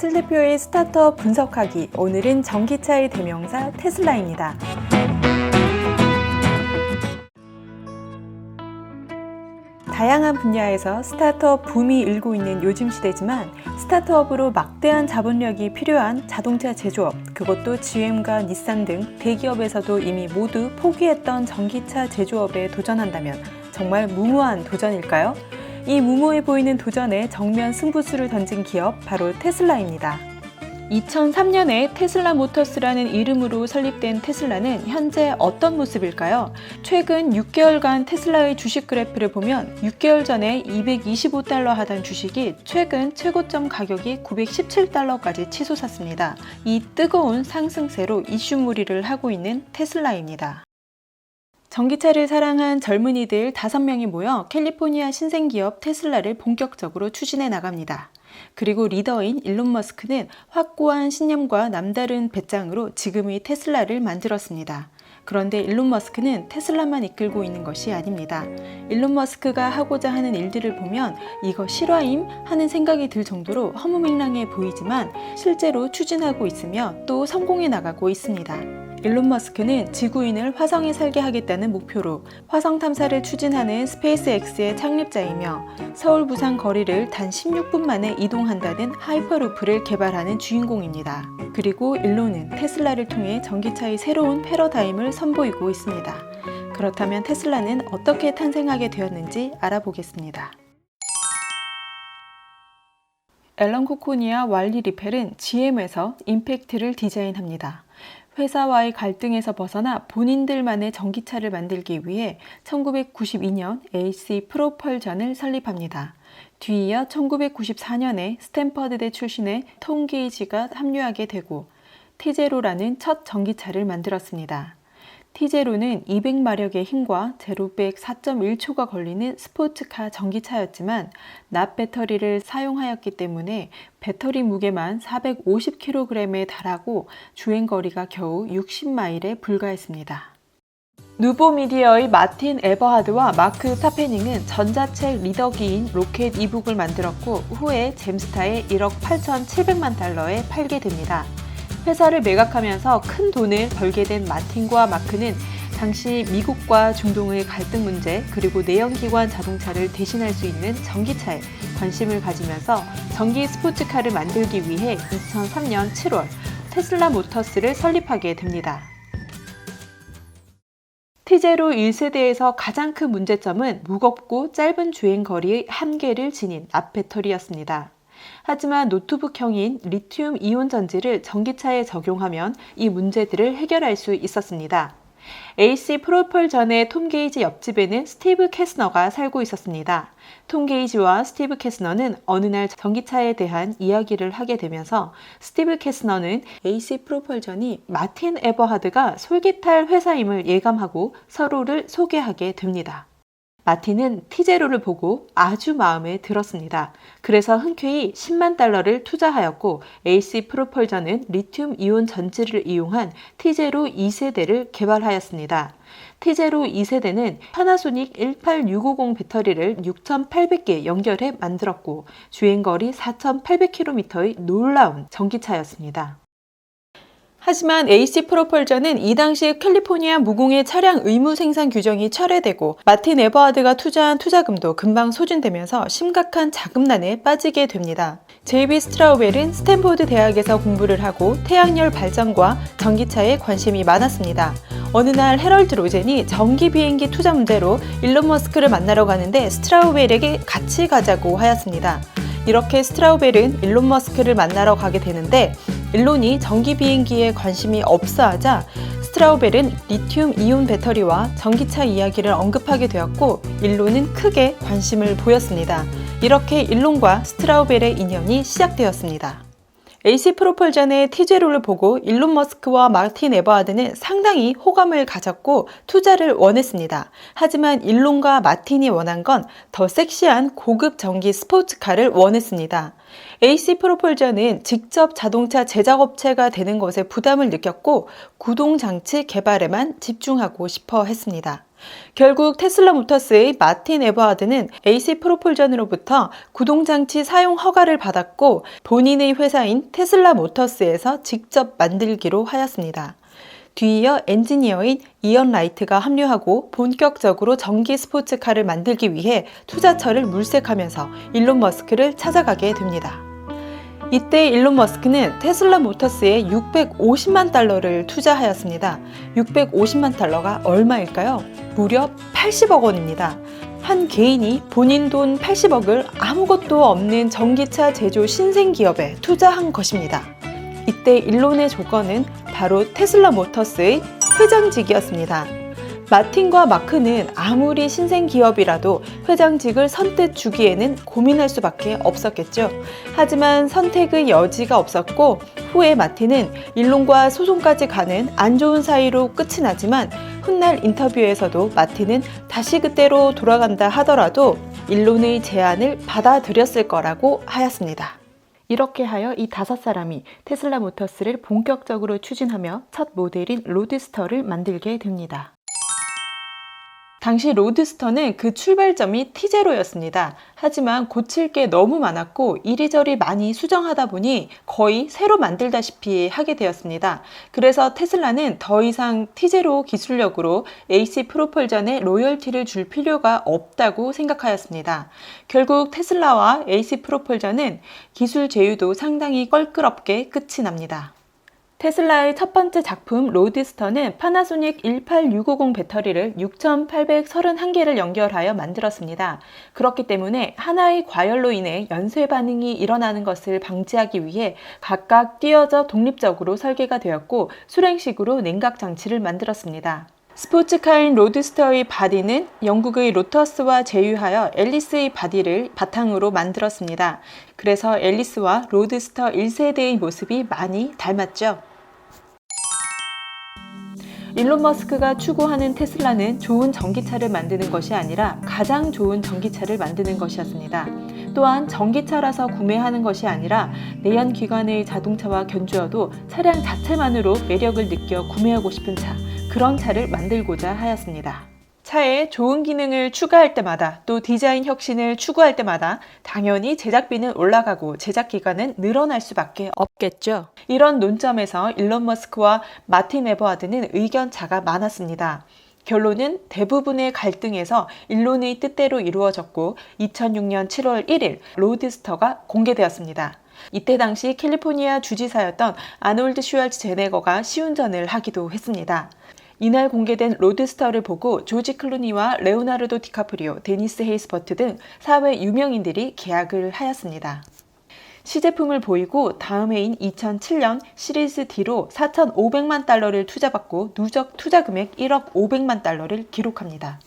실대표의 스타트업 분석하기. 오늘은 전기차의 대명사 테슬라입니다. 다양한 분야에서 스타트업 붐이 일고 있는 요즘 시대지만 스타트업으로 막대한 자본력이 필요한 자동차 제조업, 그것도 GM과 닛산 등 대기업에서도 이미 모두 포기했던 전기차 제조업에 도전한다면 정말 무모한 도전일까요? 이 무모해 보이는 도전에 정면 승부수를 던진 기업 바로 테슬라입니다. 2003년에 테슬라 모터스라는 이름으로 설립된 테슬라는 현재 어떤 모습일까요? 최근 6개월간 테슬라의 주식 그래프를 보면 6개월 전에 225달러 하던 주식이 최근 최고점 가격이 917달러까지 치솟았습니다. 이 뜨거운 상승세로 이슈몰이를 하고 있는 테슬라입니다. 전기차를 사랑한 젊은이들 5명이 모여 캘리포니아 신생기업 테슬라를 본격적으로 추진해 나갑니다. 그리고 리더인 일론 머스크는 확고한 신념과 남다른 배짱으로 지금의 테슬라를 만들었습니다. 그런데 일론 머스크는 테슬라만 이끌고 있는 것이 아닙니다. 일론 머스크가 하고자 하는 일들을 보면 이거 실화임 하는 생각이 들 정도로 허무맹랑해 보이지만 실제로 추진하고 있으며 또 성공해 나가고 있습니다. 일론 머스크는 지구인을 화성에 살게 하겠다는 목표로 화성 탐사를 추진하는 스페이스X의 창립자이며 서울 부산 거리를 단 16분 만에 이동한다는 하이퍼루프를 개발하는 주인공입니다. 그리고 일론은 테슬라를 통해 전기차의 새로운 패러다임을 선보이고 있습니다. 그렇다면 테슬라는 어떻게 탄생하게 되었는지 알아보겠습니다. 앨런 코코니와 왈리 리펠은 GM에서 임팩트를 디자인합니다. 회사와의 갈등에서 벗어나 본인들만의 전기차를 만들기 위해 1992년 AC 프로펄전을 설립합니다. 뒤이어 1994년에 스탠퍼드대 출신의 톰 게이지가 합류하게 되고 티제로라는 첫 전기차를 만들었습니다. 티제로는 200마력의 힘과 제로백 4.1초가 걸리는 스포츠카 전기차였지만 납 배터리를 사용하였기 때문에 배터리 무게만 450kg에 달하고 주행거리가 겨우 60마일에 불과했습니다. 누보미디어의 마틴 에버하드와 마크 파페닝은 전자책 리더기인 로켓 이북을 만들었고 후에 잼스타에 1억 8,700만 달러에 팔게 됩니다. 회사를 매각하면서 큰 돈을 벌게 된 마틴과 마크는 당시 미국과 중동의 갈등 문제 그리고 내연기관 자동차를 대신할 수 있는 전기차에 관심을 가지면서 전기 스포츠카를 만들기 위해 2003년 7월 테슬라 모터스를 설립하게 됩니다. 티제로 1세대에서 가장 큰 문제점은 무겁고 짧은 주행거리의 한계를 지닌 납배터리였습니다. 하지만 노트북형인 리튬 이온 전지를 전기차에 적용하면 이 문제들을 해결할 수 있었습니다. AC 프로펄전의 톰 게이지 옆집에는 스티브 캐스너가 살고 있었습니다. 톰 게이지와 스티브 캐스너는 어느 날 전기차에 대한 이야기를 하게 되면서 스티브 캐스너는 AC 프로펄전이 마틴 에버하드가 솔깃할 회사임을 예감하고 서로를 소개하게 됩니다. 마틴은 티제로를 보고 아주 마음에 들었습니다. 그래서 흔쾌히 10만 달러를 투자하였고 AC 프로펄전은 리튬 이온 전지를 이용한 티제로 2세대를 개발하였습니다. 티제로 2세대는 파나소닉 18650 배터리를 6,800개 연결해 만들었고 주행거리 4,800km의 놀라운 전기차였습니다. 하지만 AC 프로펄전은 이 당시 캘리포니아 무공해 차량 의무 생산 규정이 철회되고 마틴 에버하드가 투자한 투자금도 금방 소진되면서 심각한 자금난에 빠지게 됩니다. 제이비 스트라우벨은 스탠포드 대학에서 공부를 하고 태양열 발전과 전기차에 관심이 많았습니다. 어느 날 헤럴드 로젠이 전기 비행기 투자 문제로 일론 머스크를 만나러 가는데 스트라우벨에게 같이 가자고 하였습니다. 이렇게 스트라우벨은 일론 머스크를 만나러 가게 되는데 일론이 전기 비행기에 관심이 없어 하자 스트라우벨은 리튬 이온 배터리와 전기차 이야기를 언급하게 되었고 일론은 크게 관심을 보였습니다. 이렇게 일론과 스트라우벨의 인연이 시작되었습니다. AC 프로펄전의 티제로를 보고 일론 머스크와 마틴 에버하드는 상당히 호감을 가졌고 투자를 원했습니다. 하지만 일론과 마틴이 원한 건 더 섹시한 고급 전기 스포츠카를 원했습니다. AC 프로펄전은 직접 자동차 제작업체가 되는 것에 부담을 느꼈고 구동장치 개발에만 집중하고 싶어 했습니다. 결국 테슬라 모터스의 마틴 에버하드는 AC 프로폴전으로부터 구동장치 사용 허가를 받았고 본인의 회사인 테슬라 모터스에서 직접 만들기로 하였습니다. 뒤이어 엔지니어인 이언 라이트가 합류하고 본격적으로 전기 스포츠카를 만들기 위해 투자처를 물색하면서 일론 머스크를 찾아가게 됩니다. 이때 일론 머스크는 테슬라 모터스에 650만 달러를 투자하였습니다. 650만 달러가 얼마일까요? 무려 80억 원입니다. 한 개인이 본인 돈 80억을 아무것도 없는 전기차 제조 신생기업에 투자한 것입니다. 이때 일론의 조건은 바로 테슬라 모터스의 회장직이었습니다. 마틴과 마크는 아무리 신생기업이라도 회장직을 선뜻 주기에는 고민할 수밖에 없었겠죠. 하지만 선택의 여지가 없었고 후에 마틴은 일론과 소송까지 가는 안 좋은 사이로 끝이 나지만 훗날 인터뷰에서도 마틴은 다시 그때로 돌아간다 하더라도 일론의 제안을 받아들였을 거라고 하였습니다. 이렇게 하여 이 5사람이 테슬라 모터스를 본격적으로 추진하며 첫 모델인 로드스터를 만들게 됩니다. 당시 로드스터는 그 출발점이 T0였습니다. 하지만 고칠 게 너무 많았고 이리저리 많이 수정하다 보니 거의 새로 만들다시피 하게 되었습니다. 그래서 테슬라는 더 이상 T0 기술력으로 AC 프로폴전에 로열티를 줄 필요가 없다고 생각하였습니다. 결국 테슬라와 AC 프로폴전은 기술 제휴도 상당히 껄끄럽게 끝이 납니다. 테슬라의 첫 번째 작품 로드스터는 파나소닉 18650 배터리를 6831개를 연결하여 만들었습니다. 그렇기 때문에 하나의 과열로 인해 연쇄 반응이 일어나는 것을 방지하기 위해 각각 띄어져 독립적으로 설계가 되었고 수랭식으로 냉각 장치를 만들었습니다. 스포츠카인 로드스터의 바디는 영국의 로터스와 제휴하여 앨리스의 바디를 바탕으로 만들었습니다. 그래서 앨리스와 로드스터 1세대의 모습이 많이 닮았죠. 일론 머스크가 추구하는 테슬라는 좋은 전기차를 만드는 것이 아니라 가장 좋은 전기차를 만드는 것이었습니다. 또한 전기차라서 구매하는 것이 아니라 내연기관의 자동차와 견주어도 차량 자체만으로 매력을 느껴 구매하고 싶은 차, 그런 차를 만들고자 하였습니다. 차에 좋은 기능을 추가할 때마다 또 디자인 혁신을 추구할 때마다 당연히 제작비는 올라가고 제작 기간은 늘어날 수밖에 없겠죠. 이런 논점에서 일론 머스크와 마틴 에버하드는 의견 차가 많았습니다. 결론은 대부분의 갈등에서 일론의 뜻대로 이루어졌고 2006년 7월 1일 로드스터가 공개되었습니다. 이때 당시 캘리포니아 주지사였던 아놀드 슈왈츠제네거가 시운전을 하기도 했습니다. 이날 공개된 로드스터를 보고 조지 클루니와 레오나르도 디카프리오, 데니스 헤이스버트 등 사회 유명인들이 계약을 하였습니다. 시제품을 보이고 다음 해인 2007년 시리즈 D로 4,500만 달러를 투자받고 누적 투자 금액 1억 500만 달러를 기록합니다.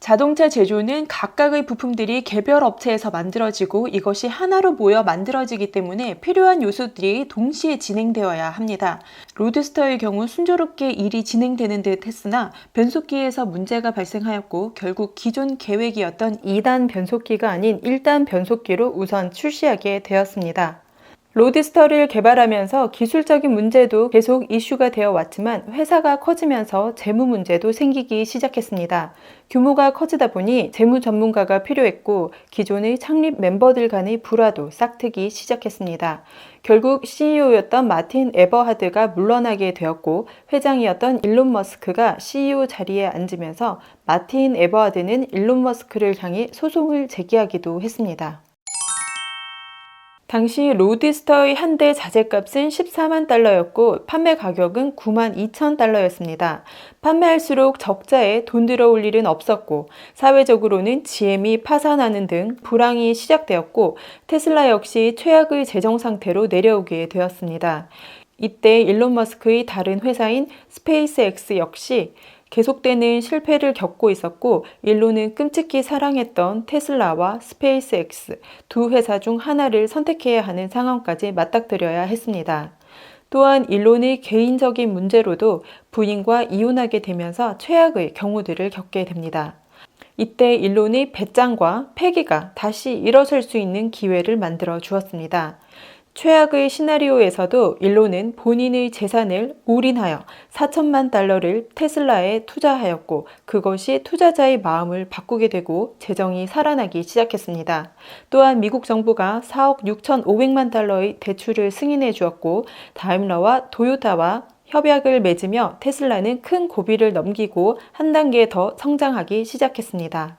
자동차 제조는 각각의 부품들이 개별 업체에서 만들어지고 이것이 하나로 모여 만들어지기 때문에 필요한 요소들이 동시에 진행되어야 합니다. 로드스터의 경우 순조롭게 일이 진행되는 듯 했으나 변속기에서 문제가 발생하였고 결국 기존 계획이었던 2단 변속기가 아닌 1단 변속기로 우선 출시하게 되었습니다. 로드스터를 개발하면서 기술적인 문제도 계속 이슈가 되어 왔지만 회사가 커지면서 재무 문제도 생기기 시작했습니다. 규모가 커지다 보니 재무 전문가가 필요했고 기존의 창립 멤버들 간의 불화도 싹트기 시작했습니다. 결국 CEO였던 마틴 에버하드가 물러나게 되었고 회장이었던 일론 머스크가 CEO 자리에 앉으면서 마틴 에버하드는 일론 머스크를 향해 소송을 제기하기도 했습니다. 당시 로드스터의 한 대 자재값은 14만 달러였고 판매 가격은 9만 2천 달러였습니다. 판매할수록 적자에 돈 들어올 일은 없었고 사회적으로는 GM이 파산하는 등 불황이 시작되었고 테슬라 역시 최악의 재정 상태로 내려오게 되었습니다. 이때 일론 머스크의 다른 회사인 스페이스X 역시 계속되는 실패를 겪고 있었고 일론은 끔찍히 사랑했던 테슬라와 스페이스X 두 회사 중 하나를 선택해야 하는 상황까지 맞닥뜨려야 했습니다. 또한 일론의 개인적인 문제로도 부인과 이혼하게 되면서 최악의 경우들을 겪게 됩니다. 이때 일론의 배짱과 패기가 다시 일어설 수 있는 기회를 만들어 주었습니다. 최악의 시나리오에서도 일론은 본인의 재산을 올인하여 4천만 달러를 테슬라에 투자하였고 그것이 투자자의 마음을 바꾸게 되고 재정이 살아나기 시작했습니다. 또한 미국 정부가 4억 6,500만 달러의 대출을 승인해 주었고 다임러와 토요타와 협약을 맺으며 테슬라는 큰 고비를 넘기고 한 단계 더 성장하기 시작했습니다.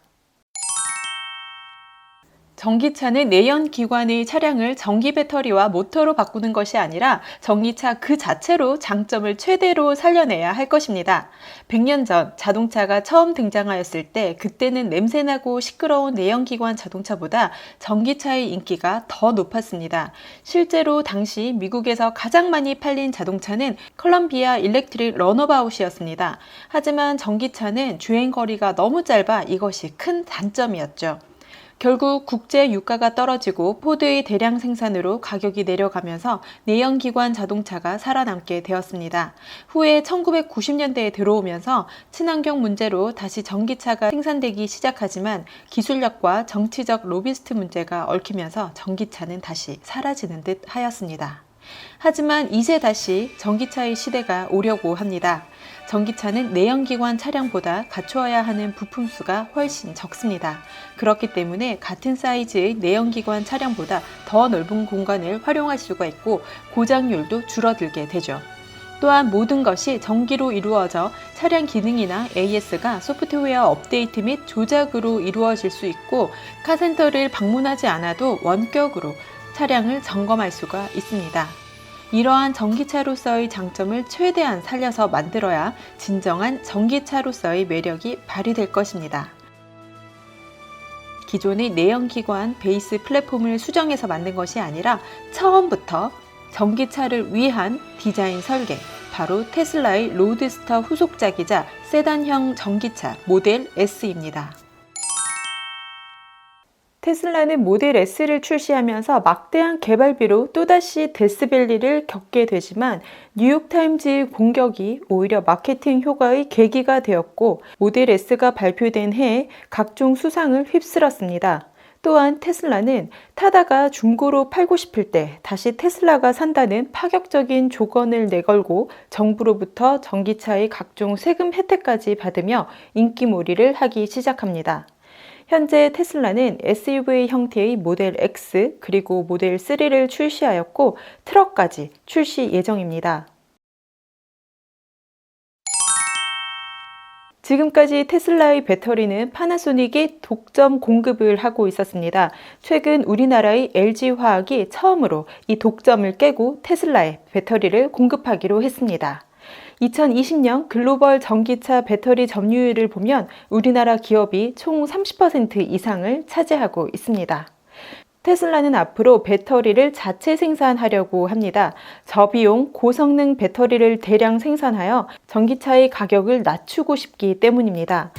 전기차는 내연기관의 차량을 전기 배터리와 모터로 바꾸는 것이 아니라 전기차 그 자체로 장점을 최대로 살려내야 할 것입니다. 100년 전 자동차가 처음 등장하였을 때 그때는 냄새나고 시끄러운 내연기관 자동차보다 전기차의 인기가 더 높았습니다. 실제로 당시 미국에서 가장 많이 팔린 자동차는 컬럼비아 일렉트릭 런어바웃이었습니다. 하지만 전기차는 주행거리가 너무 짧아 이것이 큰 단점이었죠. 결국 국제 유가가 떨어지고 포드의 대량 생산으로 가격이 내려가면서 내연기관 자동차가 살아남게 되었습니다. 후에 1990년대에 들어오면서 친환경 문제로 다시 전기차가 생산되기 시작하지만 기술력과 정치적 로비스트 문제가 얽히면서 전기차는 다시 사라지는 듯 하였습니다. 하지만 이제 다시 전기차의 시대가 오려고 합니다. 전기차는 내연기관 차량보다 갖추어야 하는 부품 수가 훨씬 적습니다. 그렇기 때문에 같은 사이즈의 내연기관 차량보다 더 넓은 공간을 활용할 수가 있고 고장률도 줄어들게 되죠. 또한 모든 것이 전기로 이루어져 차량 기능이나 AS가 소프트웨어 업데이트 및 조작으로 이루어질 수 있고 카센터를 방문하지 않아도 원격으로 차량을 점검할 수가 있습니다. 이러한 전기차로서의 장점을 최대한 살려서 만들어야 진정한 전기차로서의 매력이 발휘될 것입니다. 기존의 내연기관 베이스 플랫폼을 수정해서 만든 것이 아니라 처음부터 전기차를 위한 디자인 설계, 바로 테슬라의 로드스터 후속작이자 세단형 전기차 모델 S입니다. 테슬라는 모델 S를 출시하면서 막대한 개발비로 또다시 데스밸리를 겪게 되지만 뉴욕타임즈의 공격이 오히려 마케팅 효과의 계기가 되었고 모델 S가 발표된 해에 각종 수상을 휩쓸었습니다. 또한 테슬라는 타다가 중고로 팔고 싶을 때 다시 테슬라가 산다는 파격적인 조건을 내걸고 정부로부터 전기차의 각종 세금 혜택까지 받으며 인기몰이를 하기 시작합니다. 현재 테슬라는 SUV 형태의 모델 X 그리고 모델 3를 출시하였고 트럭까지 출시 예정입니다. 지금까지 테슬라의 배터리는 파나소닉이 독점 공급을 하고 있었습니다. 최근 우리나라의 LG화학이 처음으로 이 독점을 깨고 테슬라에 배터리를 공급하기로 했습니다. 2020년 글로벌 전기차 배터리 점유율을 보면 우리나라 기업이 총 30% 이상을 차지하고 있습니다. 테슬라는 앞으로 배터리를 자체 생산하려고 합니다. 저비용, 고성능 배터리를 대량 생산하여 전기차의 가격을 낮추고 싶기 때문입니다.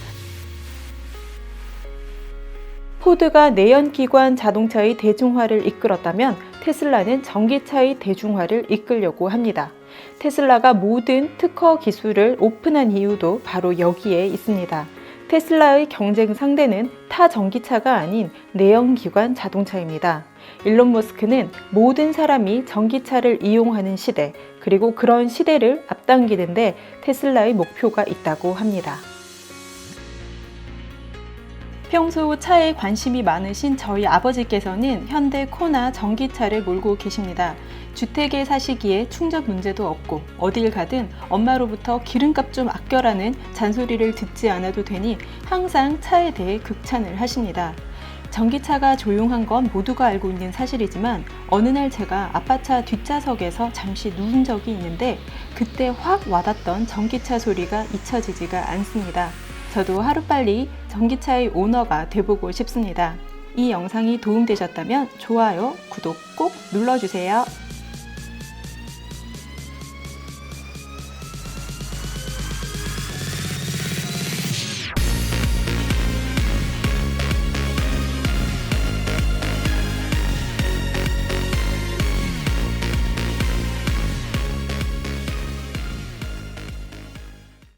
포드가 내연기관 자동차의 대중화를 이끌었다면 테슬라는 전기차의 대중화를 이끌려고 합니다. 테슬라가 모든 특허 기술을 오픈한 이유도 바로 여기에 있습니다. 테슬라의 경쟁 상대는 타 전기차가 아닌 내연기관 자동차입니다. 일론 머스크는 모든 사람이 전기차를 이용하는 시대, 그리고 그런 시대를 앞당기는데 테슬라의 목표가 있다고 합니다. 평소 차에 관심이 많으신 저희 아버지께서는 현대 코나 전기차를 몰고 계십니다. 주택에 사시기에 충전 문제도 없고 어딜 가든 엄마로부터 기름값 좀 아껴라는 잔소리를 듣지 않아도 되니 항상 차에 대해 극찬을 하십니다. 전기차가 조용한 건 모두가 알고 있는 사실이지만 어느 날 제가 아빠차 뒷좌석에서 잠시 누운 적이 있는데 그때 확 와닿던 전기차 소리가 잊혀지지가 않습니다. 저도 하루빨리 전기차의 오너가 돼보고 싶습니다. 이 영상이 도움되셨다면 좋아요, 구독 꼭 눌러주세요.